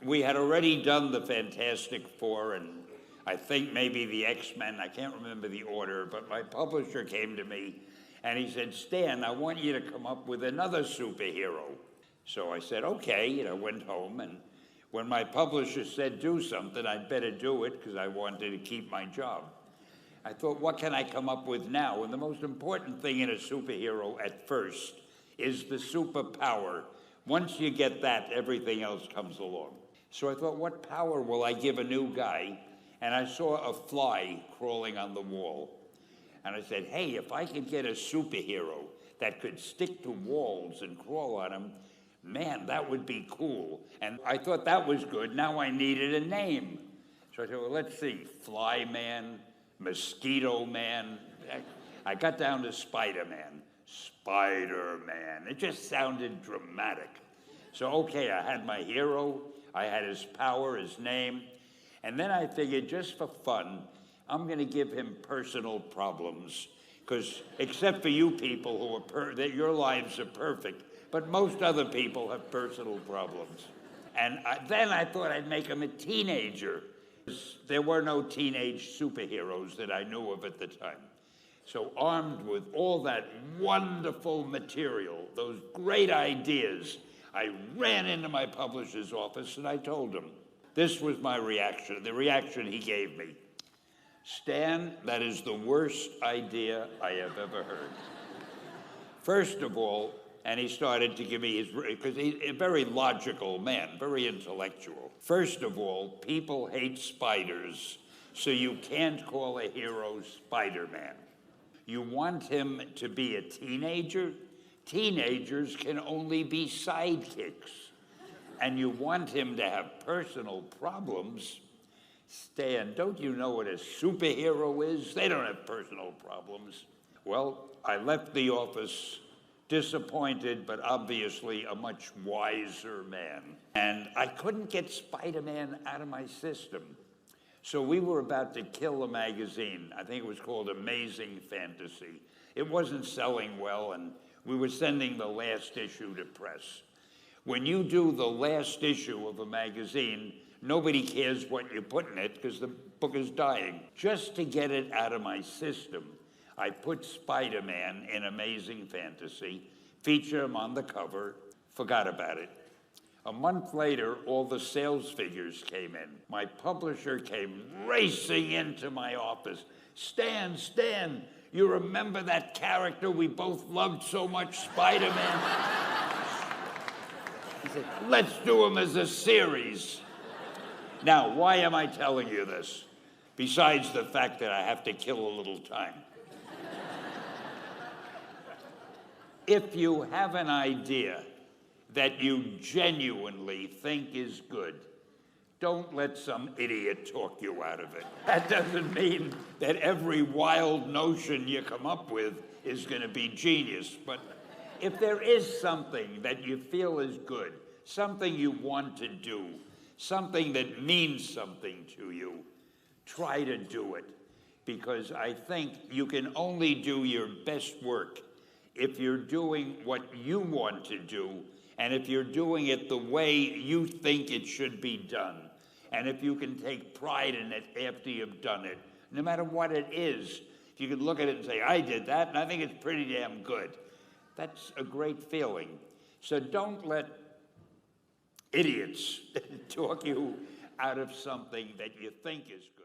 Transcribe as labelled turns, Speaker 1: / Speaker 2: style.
Speaker 1: we had already done the Fantastic Four and I think maybe the X-Men. I can't remember the order, but my publisher came to me and he said, Stan, I want you to come up with another superhero. So I said, okay, went home, and when my publisher said do something, I'd better do it because I wanted to keep my job. I thought, what can I come up with now? And the most important thing in a superhero at first is the superpower. Once you get that, everything else comes along. So I thought, what power will I give a new guy? And I saw a fly crawling on the wall. And I said, hey, if I could get a superhero that could stick to walls and crawl on them, man, that would be cool. And I thought that was good. Now I needed a name. So I said, well, let's see, Fly Man, Mosquito Man. I got down to Spider-Man. Spider-Man. It just sounded dramatic. So, okay, I had my hero. I had his power, his name. And then I figured, just for fun, I'm going to give him personal problems. Because except for you people that your lives are perfect, but most other people have personal problems. And then I thought I'd make him a teenager. There were no teenage superheroes that I knew of at the time. So armed with all that wonderful material, those great ideas, I ran into my publisher's office and I told him. This was my reaction, the reaction he gave me. Stan, that is the worst idea I have ever heard. First of all, and he started to give me his, because he's a very logical man, very intellectual. First of all, people hate spiders, so you can't call a hero Spider-Man. You want him to be a teenager? Teenagers can only be sidekicks. And you want him to have personal problems? Stan, don't you know what a superhero is? They don't have personal problems. Well, I left the office disappointed, but obviously a much wiser man. And I couldn't get Spider-Man out of my system. So we were about to kill a magazine. I think it was called Amazing Fantasy. It wasn't selling well, and we were sending the last issue to press. When you do the last issue of a magazine, nobody cares what you put in it because the book is dying. Just to get it out of my system, I put Spider-Man in Amazing Fantasy, feature him on the cover, forgot about it. A month later, all the sales figures came in. My publisher came racing into my office. Stan, you remember that character we both loved so much, Spider-Man? He said, let's do him as a series. Now, why am I telling you this? Besides the fact that I have to kill a little time. If you have an idea that you genuinely think is good, don't let some idiot talk you out of it. That doesn't mean that every wild notion you come up with is going to be genius. But if there is something that you feel is good, something you want to do, something that means something to you, try to do it. Because I think you can only do your best work if you're doing what you want to do, and if you're doing it the way you think it should be done, and if you can take pride in it after you've done it, no matter what it is. If you can look at it and say, I did that, and I think it's pretty damn good. That's a great feeling. So don't let idiots talk you out of something that you think is good.